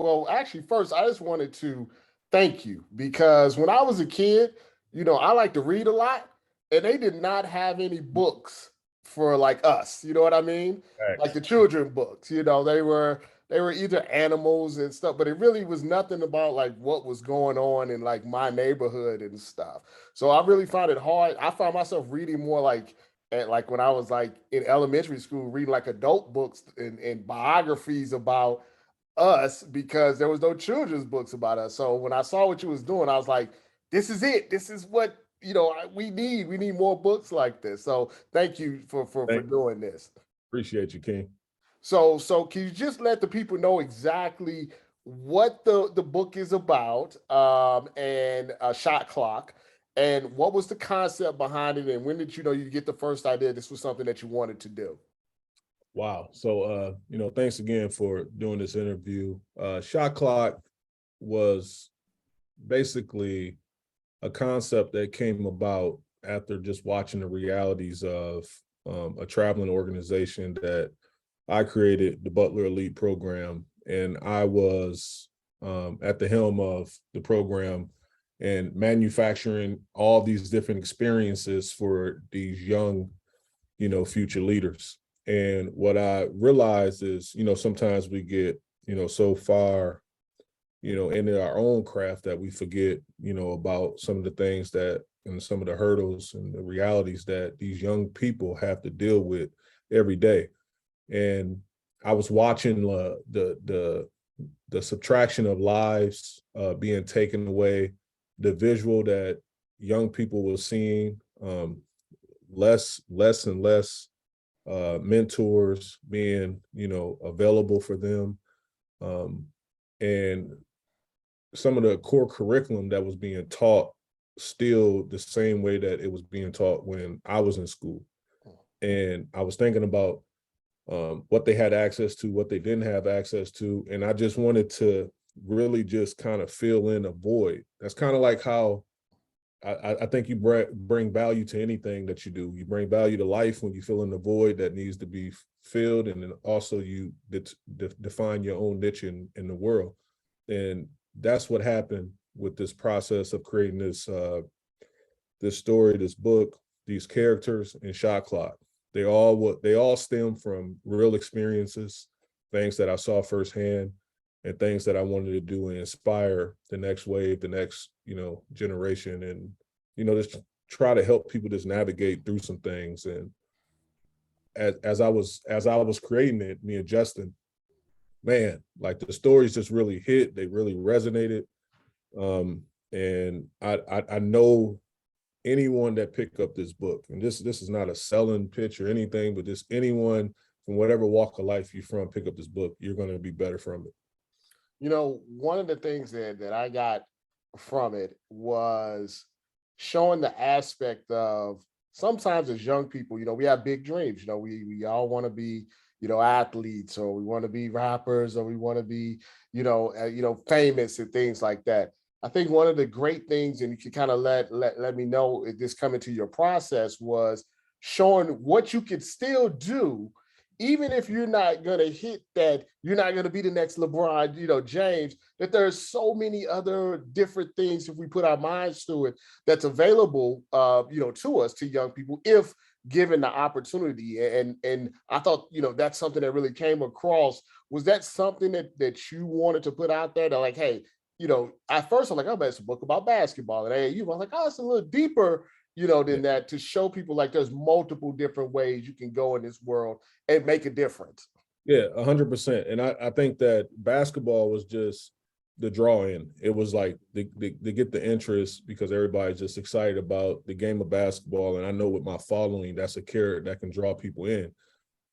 Well, actually, first, I just wanted to thank you because when I was a kid, I like to read a lot, and they did not have any books for like us. You know what I mean? Like the Thanks. children books. They were either animals and stuff, but it really was nothing about like what was going on in like my neighborhood and stuff. So I really found it hard. I found myself reading more like at like when I was like in elementary school, reading like adult books and biographies about us because there was no children's books about us. So when I saw what you was doing, I was like, this is it. This is what we need. We need more books like this. So thank you for Thank doing this. Appreciate you, King. So can you just let the people know exactly what the book is about, and a shot clock, and what was the concept behind it, and when did you know you get the first idea this was something that you wanted to do? Wow. So, thanks again for doing this interview. Shot clock was basically a concept that came about after just watching the realities of a traveling organization that I created, the Butler Elite program, and I was at the helm of the program and manufacturing all these different experiences for these young, future leaders. And what I realized is, sometimes we get, so far, into our own craft that we forget, about some of the things that and some of the hurdles and the realities that these young people have to deal with every day. And I was watching the subtraction of lives being taken away, the visual that young people were seeing, less and less mentors being, available for them, um, and some of the core curriculum that was being taught still the same way that it was being taught when I was in school. And I was thinking about what they had access to, what they didn't have access to. And I just wanted to really just kind of fill in a void. That's kind of like how I think you bring value to anything that you do. You bring value to life when you fill in the void that needs to be filled. And then also you define your own niche in the world. And that's what happened with this process of creating this story, this book, these characters, and Shot Clock. They all stem from real experiences, things that I saw firsthand, and things that I wanted to do and inspire the next wave, the next, generation, and, just try to help people just navigate through some things. And as I was creating it, me and Justin, man, like the stories just really hit, they really resonated. And I know anyone that pick up this book, and this is not a selling pitch or anything, but just anyone from whatever walk of life you're from, pick up this book, you're going to be better from it. One of the things that I got from it was showing the aspect of sometimes as young people, we have big dreams. We all want to be, athletes, or we want to be rappers, or we want to be, famous and things like that. I think one of the great things, and you can kind of let me know if this coming to your process, was showing what you could still do even if you're not going to hit that, you're not going to be the next LeBron, James, that there's so many other different things if we put our minds to it that's available, to us, to young people, if given the opportunity. And I thought, that's something that really came across. Was that something that you wanted to put out there, that like, hey, at first I'm like, oh, man, it's a book about basketball. And AAU, I was like, oh, it's a little deeper, than that, to show people like there's multiple different ways you can go in this world and make a difference. Yeah, 100%. And I think that basketball was just the draw in. It was like they get the interest because everybody's just excited about the game of basketball. And I know with my following, that's a carrot that can draw people in.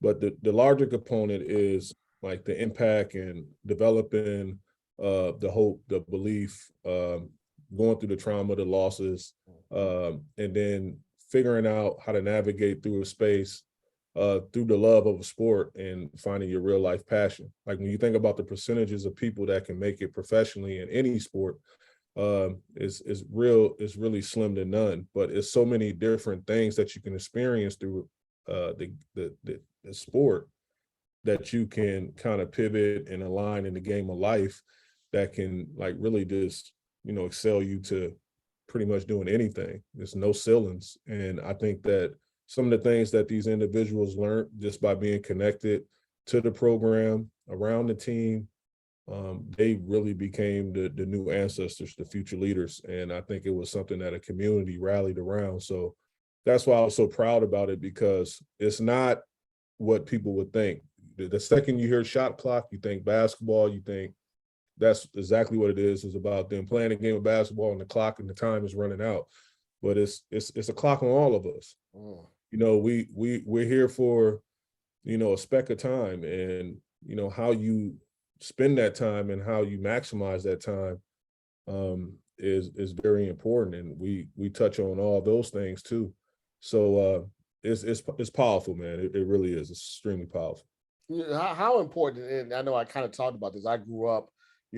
But the larger component is like the impact and developing the hope, the belief, going through the trauma, the losses, and then figuring out how to navigate through a space through the love of a sport and finding your real life passion. Like when you think about the percentages of people that can make it professionally in any sport, is really slim to none. But it's so many different things that you can experience through the sport that you can kind of pivot and align in the game of life that can like really just, excel you to pretty much doing anything. There's no ceilings. And I think that some of the things that these individuals learned just by being connected to the program, around the team, they really became the new ancestors, the future leaders. And I think it was something that a community rallied around. So that's why I was so proud about it, because it's not what people would think. The second you hear shot clock, you think basketball, you think that's exactly what it is. It's about them playing a game of basketball and the clock and the time is running out. But it's a clock on all of us. Mm. We're here for, a speck of time, and how you spend that time and how you maximize that time is very important. And we touch on all those things too. So it's powerful, man. It really is. It's extremely powerful. Yeah, how important, and I know I kind of talked about this. I grew up,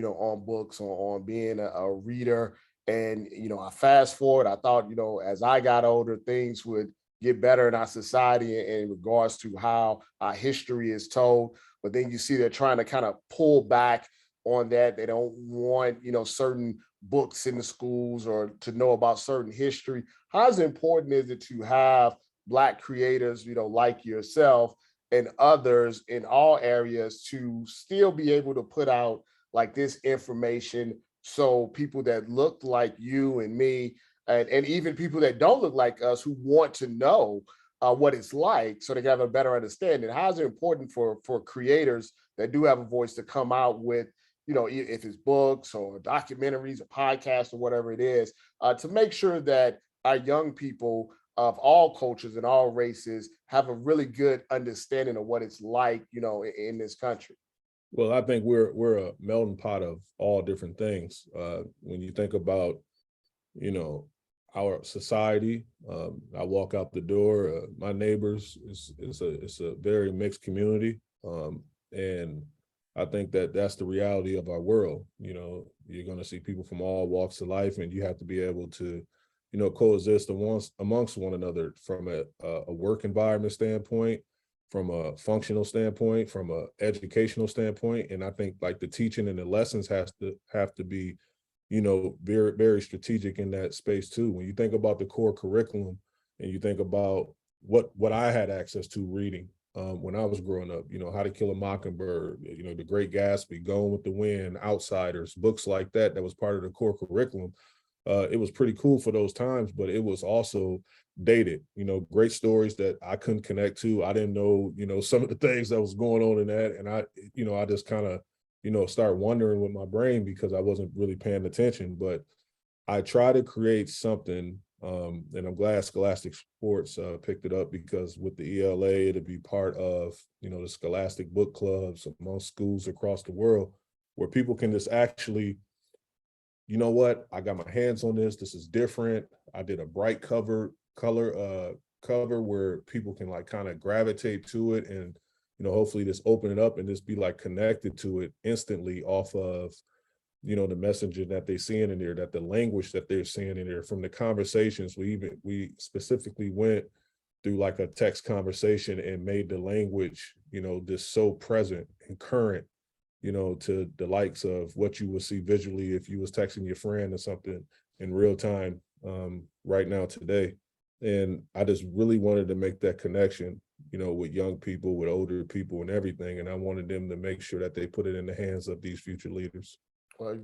on books, on being a reader. And, I fast forward, I thought, as I got older, things would get better in our society in regards to how our history is told. But then you see they're trying to kind of pull back on that. They don't want, certain books in the schools or to know about certain history. How important is it to have Black creators, like yourself and others in all areas to still be able to put out like this information, so people that look like you and me, and even people that don't look like us who want to know what it's like, so they can have a better understanding? How is it important for creators that do have a voice to come out with, if it's books or documentaries or podcasts or whatever it is, to make sure that our young people of all cultures and all races have a really good understanding of what it's like, in this country? Well, I think we're a melting pot of all different things. When you think about, you know, our society, I walk out the door, my neighbors, it's a very mixed community, and I think that that's the reality of our world. You're going to see people from all walks of life, and you have to be able to, coexist amongst one another from a work environment standpoint, from a functional standpoint, from a educational standpoint. And I think like the teaching and the lessons have to be, very, very strategic in that space too. When you think about the core curriculum and you think about what I had access to reading when I was growing up, How to Kill a Mockingbird, The Great Gatsby, Going with the Wind, Outsiders, books like that was part of the core curriculum. It was pretty cool for those times, but it was also dated, great stories that I couldn't connect to. I didn't know, some of the things that was going on in that. And I just kind of, start wondering with my brain because I wasn't really paying attention. But I try to create something, and I'm glad Scholastic Sports picked it up, because with the ELA, to be part of, the Scholastic book clubs among schools across the world, where people can just actually, you know what, I got my hands on this. This is different. I did a bright color where people can like kind of gravitate to it, and hopefully just open it up and just be like connected to it instantly off of the messenger that they're seeing in there, that the language that they're seeing in there, from the conversations. We specifically went through like a text conversation and made the language just so present and current, to the likes of what you would see visually if you was texting your friend or something in real time right now today. And I just really wanted to make that connection, with young people, with older people and everything. And I wanted them to make sure that they put it in the hands of these future leaders. Well,